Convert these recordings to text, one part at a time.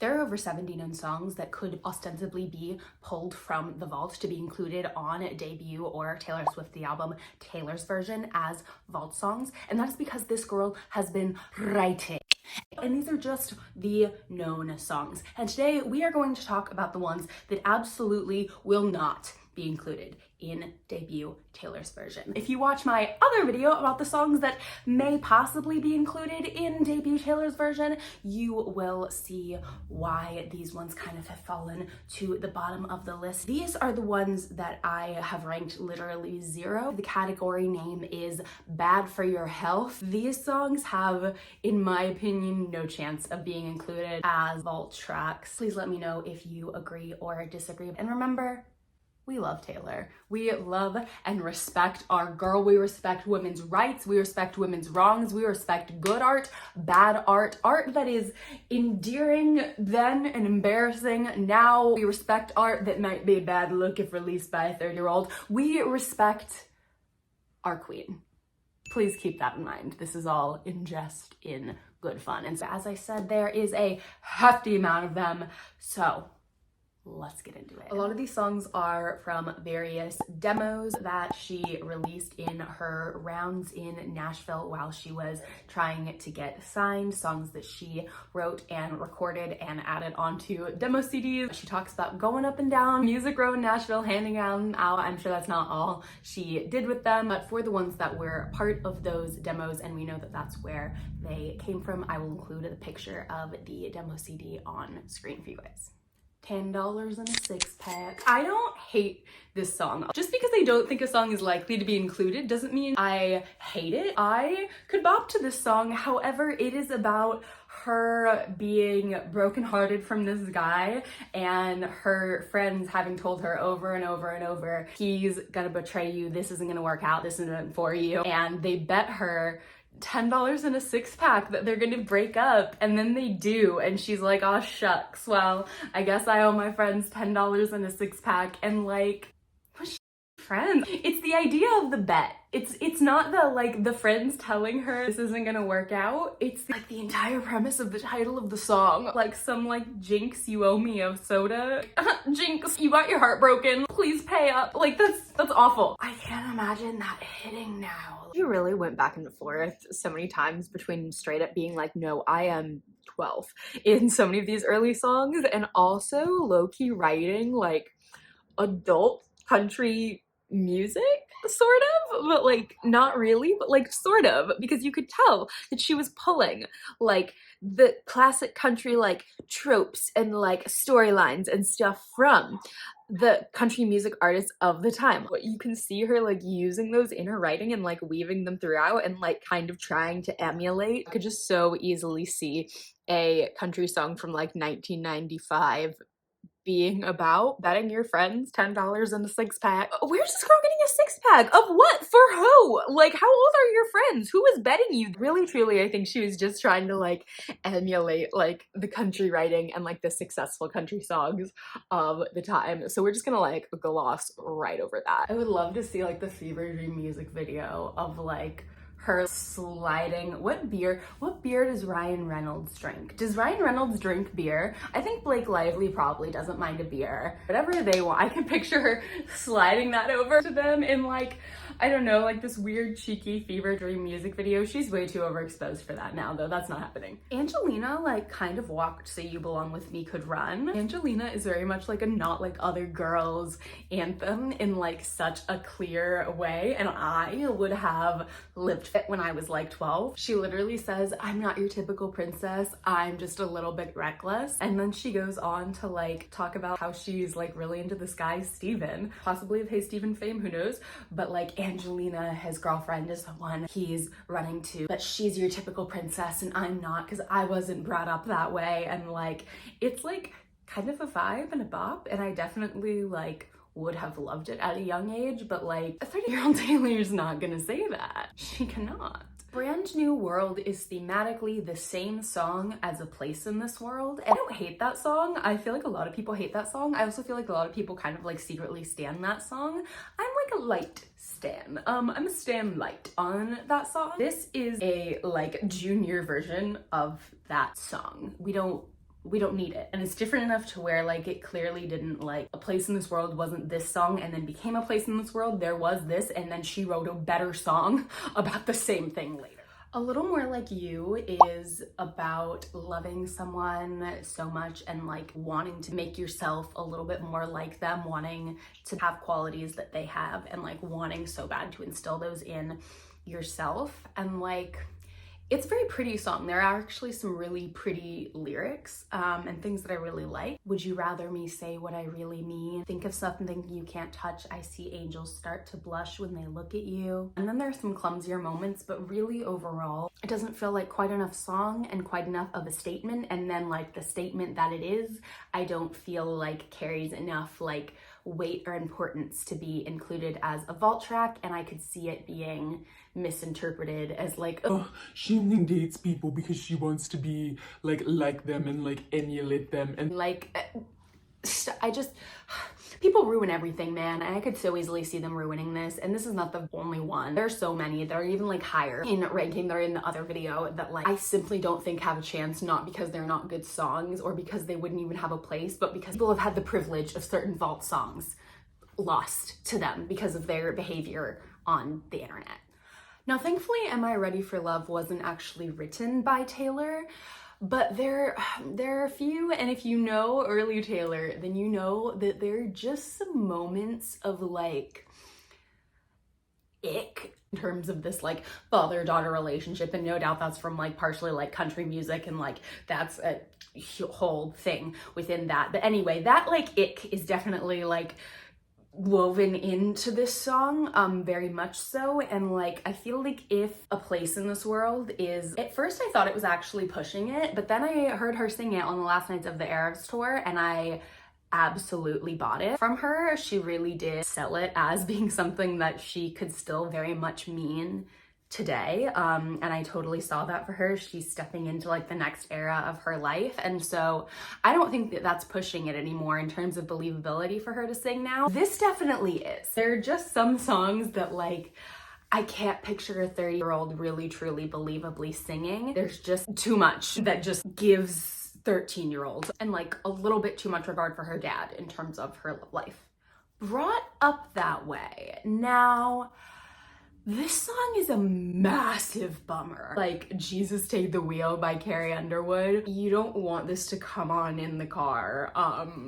There are over 70 known songs that could ostensibly be pulled from the vault to be included on debut or Taylor Swift the album Taylor's version as vault songs, and that is because this girl has been writing. And these are just the known songs. And today we are going to talk about the ones that absolutely will not be included in debut Taylor's version. If you watch my other video about the songs that may possibly be included in debut Taylor's version, you will see why these ones kind of have fallen to the bottom of the list. These are the ones that I have ranked literally 0. The category name is Bad for Your Health. These songs have, in my opinion, no chance of being included as vault tracks. Please let me know if you agree or disagree. And remember, we love Taylor. We love and respect our girl. We respect women's rights. We respect women's wrongs. We respect good art, bad art, art that is endearing then and embarrassing now. We respect art that might be a bad look if released by a 30-year-old. We respect our queen. Please keep that in mind. This is all in jest, in good fun. And so, as I said, there is a hefty amount of them. So let's get into it. A lot of these songs are from various demos that she released in her rounds in Nashville while she was trying to get signed, songs that she wrote and recorded and added onto demo CDs. She talks about going up and down Music Row in Nashville, handing them out. I'm sure that's not all she did with them, but for the ones that were part of those demos, and we know that that's where they came from, I will include a picture of the demo CD on screen for you guys. $10 and a 6-pack. I don't hate this song. Just because I don't think a song is likely to be included doesn't mean I hate it. I could bop to this song. However, it is about her being brokenhearted from this guy and her friends having told her over and over and over, he's gonna betray you, this isn't gonna work out, this isn't for you. And they bet her $10 and a 6-pack that they're gonna break up, and then they do, and she's like, oh shucks, well, I guess I owe my friends $10 and a 6-pack, and like, what's friends? It's the idea of the bet. It's not the, like, the friends telling her this isn't gonna work out. It's like the entire premise of the title of the song. Like some like, Jinx, you owe me a soda. Jinx, you got your heart broken. Please pay up. Like, that's awful. I can't imagine that hitting now. You really went back and forth so many times between straight up being like, no, I am 12 in so many of these early songs, and also low-key writing like adult country music, sort of, but like not really, but like sort of, because you could tell that she was pulling like the classic country like tropes and like storylines and stuff from the country music artists of the time. But you can see her like using those in her writing and like weaving them throughout and like kind of trying to emulate. I could just so easily see a country song from like 1995 being about betting your friends $10 and a 6-pack. Where's this girl getting a 6-pack? Of what? For who? Like, how old are your friends? Who is betting you? Really, truly, I think she was just trying to like emulate like the country writing and like the successful country songs of the time. So we're just gonna like gloss right over that. I would love to see like the Fever Dream music video of like her sliding. What beer does Ryan Reynolds drink? Does Ryan Reynolds drink beer? I think Blake Lively probably doesn't mind a beer. Whatever they want. I can picture her sliding that over to them in like, I don't know, like this weird cheeky Fever Dream music video. She's way too overexposed for that now though. That's not happening. Angelina like kind of walked So You Belong With Me Could Run. Angelina is very much like a Not Like Other Girls anthem in like such a clear way, and I would have lived it when I was like 12. She literally says, I'm not your typical princess, I'm just a little bit reckless. And then she goes on to like talk about how she's like really into this guy Steven, possibly of Hey Steven fame, who knows, but like Angelina, his girlfriend, is the one he's running to, but she's your typical princess and I'm not, because I wasn't brought up that way. And like, it's like kind of a vibe and a bop, and I definitely like would have loved it at a young age, but like a 30-year-old Taylor's not gonna say that. She cannot. Brand New World is thematically the same song as A Place in This World. And I don't hate that song. I feel like a lot of people hate that song. I also feel like a lot of people kind of like secretly stan that song. I'm like a light stan. I'm a stan light on that song. This is a like junior version of that song. We don't we don't need it. And it's different enough to where like it clearly didn't like A Place in This World wasn't this song and then became A Place in This World. There was this and then she wrote a better song about the same thing later. A Little More Like You is about loving someone so much and like wanting to make yourself a little bit more like them, wanting to have qualities that they have and like wanting so bad to instill those in yourself. And like, it's a very pretty song. There are actually some really pretty lyrics and things that I really like. Would you rather me say what I really mean? Think of something you can't touch. I see angels start to blush when they look at you. And then there's some clumsier moments, but really overall, it doesn't feel like quite enough song and quite enough of a statement. And then like the statement that it is, I don't feel like carries enough like weight or importance to be included as a vault track, and I could see it being misinterpreted as like, oh, she only dates people because she wants to be like them and like emulate them and like people ruin everything, man. And I could so easily see them ruining this, and this is not the only one. There's so many that are even like higher in ranking. They're in the other video that like I simply don't think have a chance, not because they're not good songs or because they wouldn't even have a place, but because people have had the privilege of certain vault songs lost to them because of their behavior on the internet. Now, thankfully, Am I Ready for Love wasn't actually written by Taylor, but there are a few, and if you know early Taylor, then you know that there are just some moments of like ick in terms of this like father-daughter relationship, and no doubt that's from like partially like country music and like that's a whole thing within that. But anyway, that like ick is definitely like woven into this song, very much so. And like I feel like if A Place in This World is, at first I thought it was actually pushing it, but then I heard her sing it on the last nights of the Eras tour and I absolutely bought it from her. She really did sell it as being something that she could still very much mean today, and I totally saw that for her. She's stepping into like the next era of her life, and so I don't think that that's pushing it anymore in terms of believability for her to sing now. This definitely is. There are just some songs that like I can't picture a 30-year-old really truly believably singing. There's just too much that just gives 13-year-olds and like a little bit too much regard for her dad in terms of her life. Brought up that way. Now, this song is a massive bummer. Like Jesus Take the Wheel by Carrie Underwood. You don't want this to come on in the car,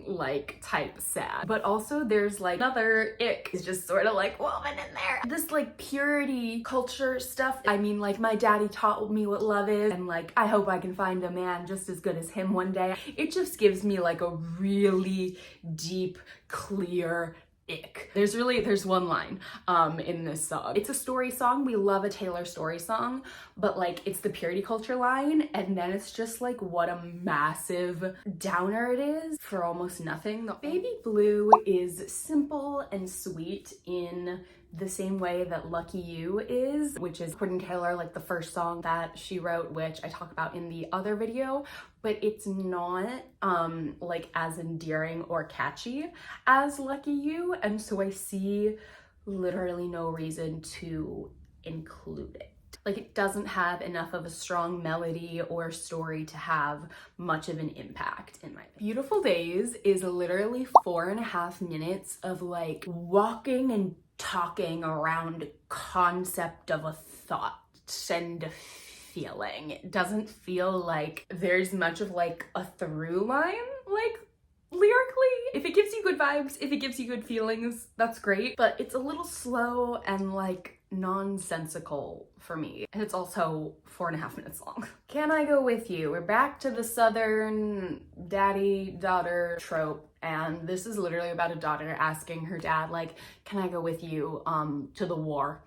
like type sad. But also there's like another ick is just sort of like woven in there. This like purity culture stuff. I mean like my daddy taught me what love is and like I hope I can find a man just as good as him one day. It just gives me like a really deep, clear ick. There's one line in this song. It's a story song. We love a Taylor story song, but like it's the purity culture line and then it's just like what a massive downer it is for almost nothing. Baby Blue is simple and sweet in the same way that Lucky You is, which is, according to Taylor, like the first song that she wrote, which I talk about in the other video, but it's not like as endearing or catchy as Lucky You, and so I see literally no reason to include it. Like it doesn't have enough of a strong melody or story to have much of an impact in my opinion. Beautiful Days is literally 4.5 minutes of like walking and talking around concept of a thought and a feeling. It doesn't feel like there's much of like a through line, like lyrically. If it gives you good vibes, if it gives you good feelings, that's great, but it's a little slow and like nonsensical for me. And it's also 4.5 minutes long. Can I Go With You? We're back to the Southern daddy-daughter trope. And this is literally about a daughter asking her dad, like, can I go with you to the war?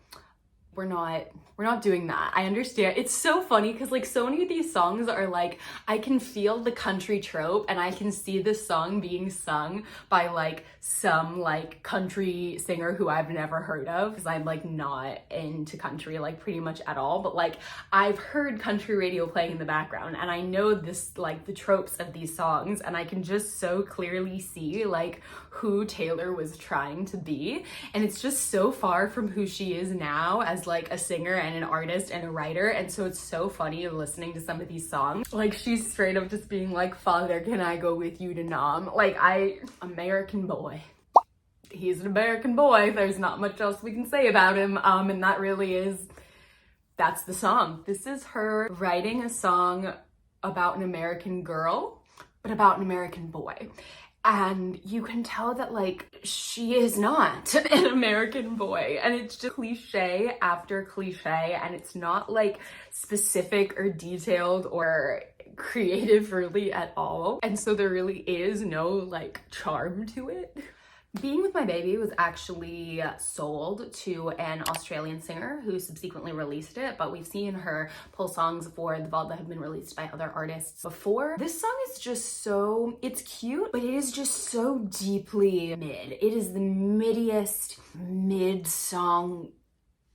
We're not doing that. I understand. It's so funny because like so many of these songs are like, I can feel the country trope and I can see this song being sung by like some like country singer who I've never heard of because I'm like not into country like pretty much at all, but like I've heard country radio playing in the background and I know this like the tropes of these songs and I can just so clearly see like who Taylor was trying to be, and it's just so far from who she is now as as like a singer and an artist and a writer, and so it's so funny listening to some of these songs. Like she's straight up just being like, "Father, can I go with you to Nam?" Like American boy. He's an American boy. There's not much else we can say about him. And that really is, that's the song. This is her writing a song about an American girl, but about an American boy. And you can tell that like she is not an American boy, and it's just cliche after cliche, and it's not like specific or detailed or creative really at all. And so there really is no like charm to it. Being With My Baby was actually sold to an Australian singer who subsequently released it, but we've seen her pull songs for the vault that have been released by other artists before. This song is just so, it's cute, but it is just so deeply mid. It is the middiest mid song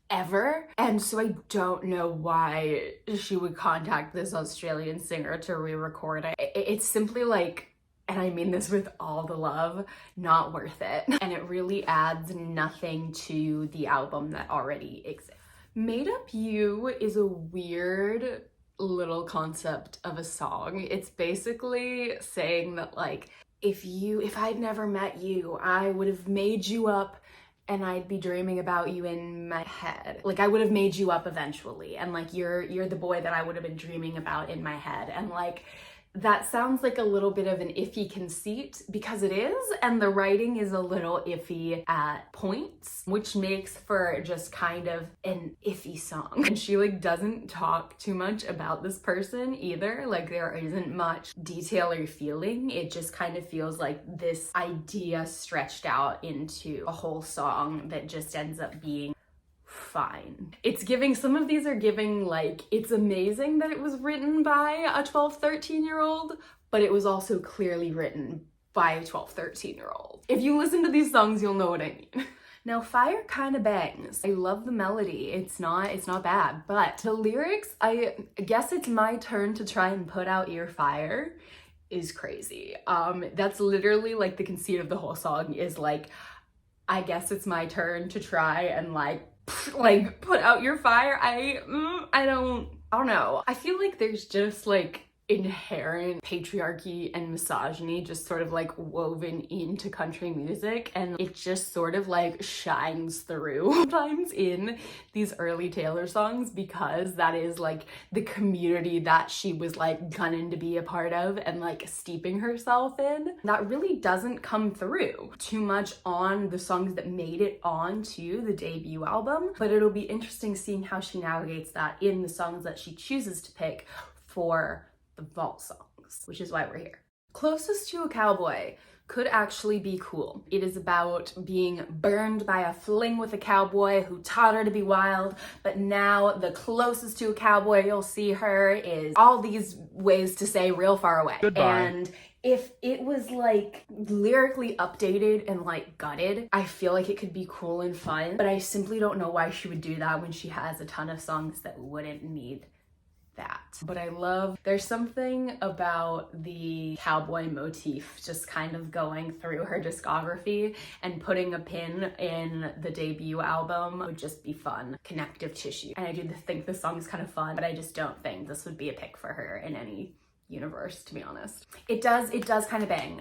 ever, and so I don't know why she would contact this Australian singer to re-record it. It's simply like, and I mean this with all the love, not worth it. And it really adds nothing to the album that already exists. Made Up You is a weird little concept of a song. It's basically saying that like, if I'd never met you, I would have made you up and I'd be dreaming about you in my head. Like I would have made you up eventually, and like you're the boy that I would have been dreaming about in my head. And like, that sounds like a little bit of an iffy conceit, because it is, and the writing is a little iffy at points, which makes for just kind of an iffy song. And she like doesn't talk too much about this person either. Like there isn't much detail or feeling. It just kind of feels like this idea stretched out into a whole song that just ends up being fine. It's giving, some of these are giving like, it's amazing that it was written by a 12, 13-year-old, but it was also clearly written by a 12, 13-year-old. If you listen to these songs, you'll know what I mean. Now, Fire kind of bangs. I love the melody. It's not bad, but the lyrics, I guess it's my turn to try and put out your fire, is crazy. That's literally like the conceit of the whole song is like, I guess it's my turn to try and like put out your fire. I don't know. I feel like there's just like inherent patriarchy and misogyny just sort of like woven into country music, and it just sort of like shines through sometimes in these early Taylor songs, because that is like the community that she was like gunning to be a part of and like steeping herself in. That really doesn't come through too much on the songs that made it onto the debut album, but it'll be interesting seeing how she navigates that in the songs that she chooses to pick for the vault songs, which is why we're here. Closest to a Cowboy could actually be cool. It is about being burned by a fling with a cowboy who taught her to be wild, but now the closest to a cowboy you'll see her is all these ways to say real far away. Goodbye. And if it was like lyrically updated and like gutted, I feel like it could be cool and fun, but I simply don't know why she would do that when she has a ton of songs that wouldn't need that. But I love, there's something about the cowboy motif just kind of going through her discography, and putting a pin in the debut album would just be fun, connective tissue. And I do think this song is kind of fun, but I just don't think this would be a pick for her in any universe, to be honest. It does kind of bang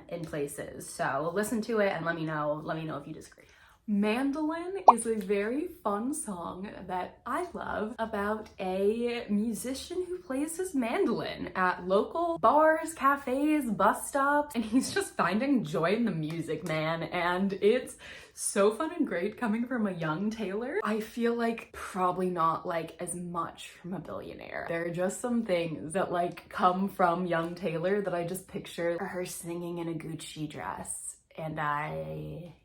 in places, so listen to it and let me know if you disagree. Mandolin is a very fun song that I love about a musician who plays his mandolin at local bars, cafes, bus stops, and he's just finding joy in the music, man, and it's so fun and great coming from a young Taylor. I feel like probably not like as much from a billionaire. There are just some things that like come from young Taylor that I just picture her singing in a Gucci dress, and I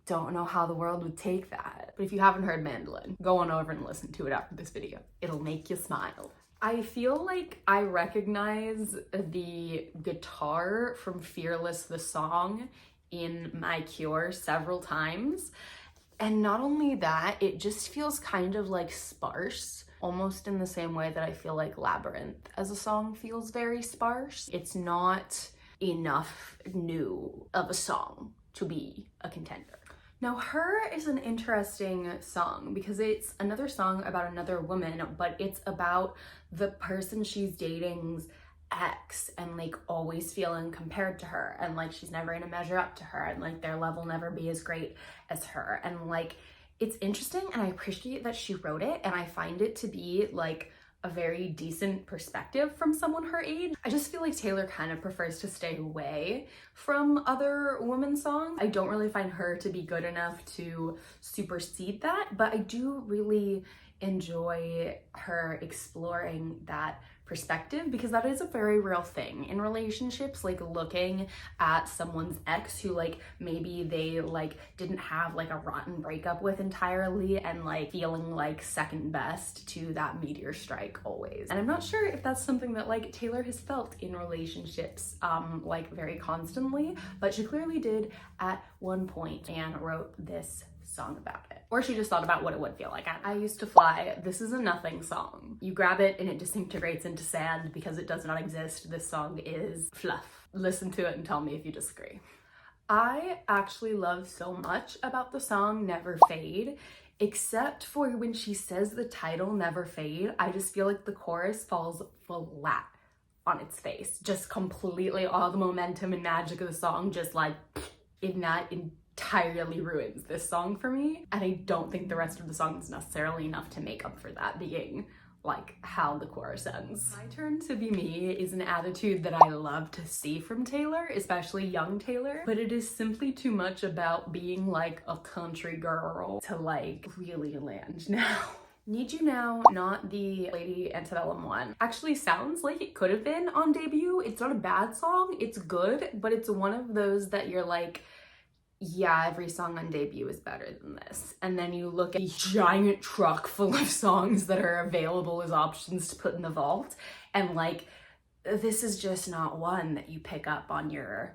don't know how the world would take that. But if you haven't heard Mandolin, go on over and listen to it after this video. It'll make you smile. I feel like I recognize the guitar from Fearless the song in My Cure several times. And not only that, it just feels kind of like sparse, almost in the same way that I feel like Labyrinth as a song feels very sparse. It's not enough new of a song to be a contender. Now, Her is an interesting song because it's another song about another woman, but it's about the person she's dating's ex and like always feeling compared to her, and like she's never gonna measure up to her, and like their love will never be as great as her. And like it's interesting, and I appreciate that she wrote it, and I find it to be like a very decent perspective from someone her age. I just feel like Taylor kind of prefers to stay away from other women's songs. I don't really find Her to be good enough to supersede that, but I do really enjoy her exploring that perspective because that is a very real thing in relationships, like looking at someone's ex who like maybe they like didn't have like a rotten breakup with entirely, and like feeling like second best to that meteor strike always. And I'm not sure if that's something that like Taylor has felt in relationships like very constantly, but she clearly did at one point and wrote this song about it. Or she just thought about what it would feel like. I Used to Fly. This is a nothing song. You grab it and it disintegrates into sand because it does not exist. This song is fluff. Listen to it and tell me if you disagree. I actually love so much about the song Never Fade, except for when she says the title Never Fade. I just feel like the chorus falls flat on its face. Just completely all the momentum and magic of the song just like entirely ruins this song for me, and I don't think the rest of the song is necessarily enough to make up for that being like how the chorus ends. My Turn to Be Me is an attitude that I love to see from Taylor, especially young Taylor, but it is simply too much about being like a country girl to like really land now. Need You Now, not the Lady Antebellum one, actually sounds like it could have been on debut. It's not a bad song, it's good, but it's one of those that you're like, yeah, every song on debut is better than this. And then you look at a giant truck full of songs that are available as options to put in the vault, and like, this is just not one that you pick up on your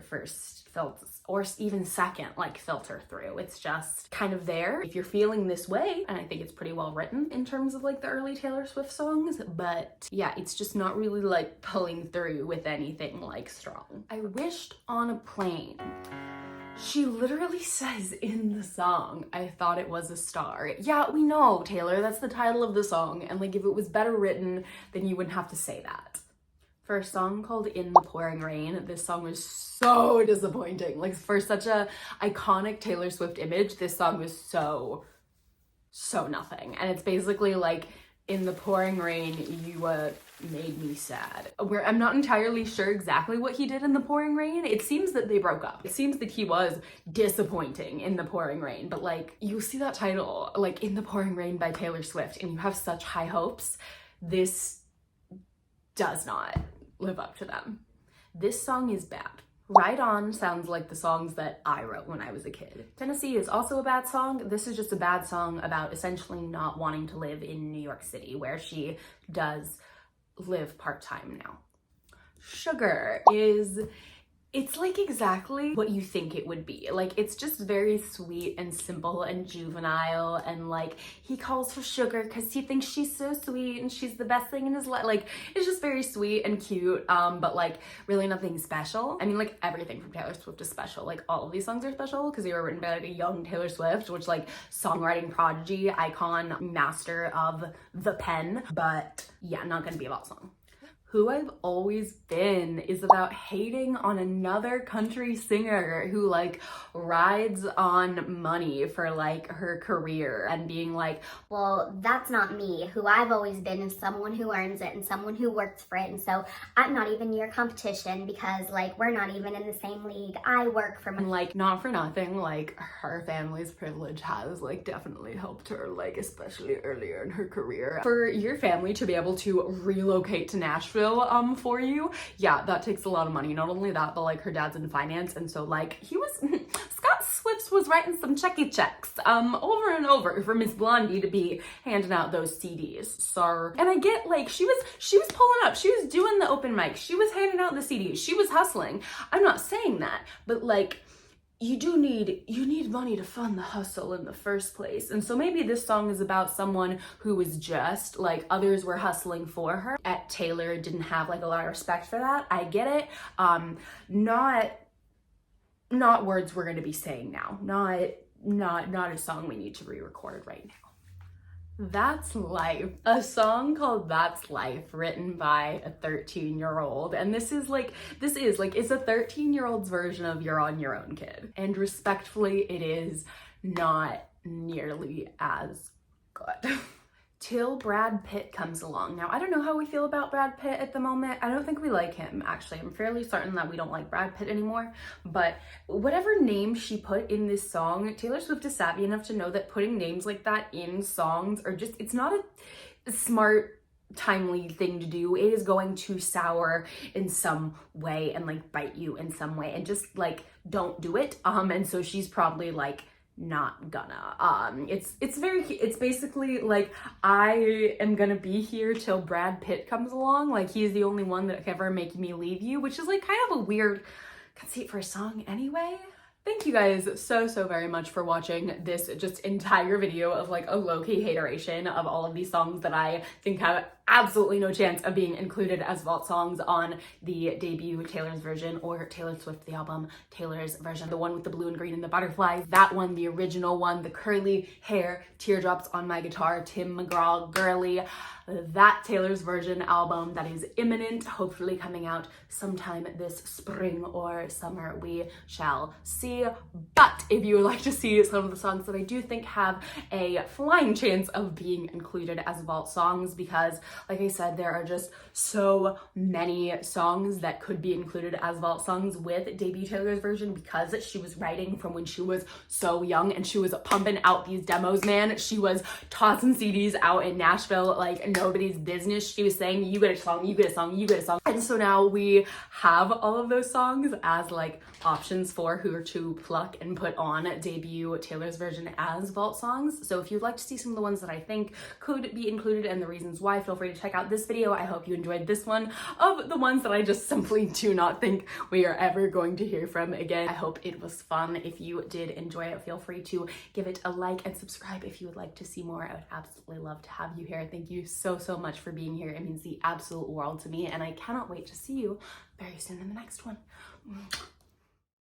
first filter or even second like filter through. It's just kind of there if you're feeling this way, and I think it's pretty well written in terms of like the early Taylor Swift songs, but yeah, it's just not really like pulling through with anything like strong. I Wished on a Plane. She literally says in the song, I thought it was a star. Yeah, we know, Taylor, that's the title of the song, and like if it was better written, then you wouldn't have to say that. For a song called In the Pouring Rain, this song was so disappointing. Like for such a iconic Taylor Swift image, this song was so nothing. And it's basically like, in the pouring rain, you made me sad. I'm not entirely sure exactly what he did in the pouring rain. It seems that they broke up. It seems that he was disappointing in the pouring rain, but like you see that title, like In the Pouring Rain by Taylor Swift, and you have such high hopes. This does not live up to them. This song is bad. Ride On sounds like the songs that I wrote when I was a kid. Tennessee is also a bad song. This is just a bad song about essentially not wanting to live in New York City, where she does live part-time now. Sugar is, it's like exactly what you think it would be. Like it's just very sweet and simple and juvenile, and like he calls her sugar because he thinks she's so sweet and she's the best thing in his life. Like it's just very sweet and cute, but like really nothing special. I mean, like everything from Taylor Swift is special. Like all of these songs are special because they were written by like a young Taylor Swift, which like songwriting prodigy, icon, master of the pen. But yeah, not gonna be about song. Who I've Always Been is about hating on another country singer who like rides on money for like her career and being like, well, that's not me. Who I've always been is someone who earns it and someone who works for it. And so I'm not even your competition because like we're not even in the same league. I work for my— and like not for nothing, like her family's privilege has like definitely helped her, like especially earlier in her career. For your family to be able to relocate to Nashville for you, yeah, that takes a lot of money. Not only that, but like her dad's in finance, and so like he was Scott Swift was writing some checky checks over and over for Miss Blondie to be handing out those CDs. So, and I get like she was pulling up, she was doing the open mic, she was handing out the CDs, she was hustling. I'm not saying that, but like you need money to fund the hustle in the first place. And so maybe this song is about someone who was just like others were hustling for her. Taylor didn't have like a lot of respect for that. I get it. Not words we're going to be saying now. not a song we need to re-record right now. That's Life, a song called That's Life, written by a 13-year-old. And this is like, it's a 13-year-old's version of You're on Your Own, Kid. And respectfully, it is not nearly as good. Till Brad Pitt comes along. Now, I don't know how we feel about Brad Pitt at the moment. I don't think we like him, actually. I'm fairly certain that we don't like Brad Pitt anymore. But whatever name she put in this song, Taylor Swift is savvy enough to know that putting names like that in songs are just, it's not a smart, timely thing to do. It is going to sour in some way and like bite you in some way, and just like don't do it. And so she's probably like not gonna. It's basically like, I am gonna be here till Brad Pitt comes along, like he's the only one that can ever make me leave you, which is like kind of a weird conceit for a song anyway. Thank you guys so very much for watching this just entire video of like a low-key hateration of all of these songs that I think have absolutely no chance of being included as vault songs on the debut Taylor's version, or Taylor Swift the album Taylor's version, the one with the blue and green and the butterflies, that one, the original one, the curly hair, teardrops on my guitar, Tim McGraw girly, that Taylor's version album that is imminent, hopefully coming out sometime this spring or summer, we shall see. But if you would like to see some of the songs that I do think have a flying chance of being included as vault songs, because like I said, there are just so many songs that could be included as vault songs with debut Taylor's version, because she was writing from when she was so young and she was pumping out these demos, man. She was tossing CDs out in Nashville like nobody's business. She was saying, you get a song, you get a song, you get a song. And so now we have all of those songs as like options for who to pluck and put on debut Taylor's version as vault songs. So if you'd like to see some of the ones that I think could be included and the reasons why, feel free to check out this video. I hope you enjoyed this one of the ones that I just simply do not think we are ever going to hear from again. I hope it was fun. If you did enjoy it, feel free to give it a like and subscribe if you would like to see more. I would absolutely love to have you here. Thank you so much for being here. It means the absolute world to me, and I cannot wait to see you very soon in the next one.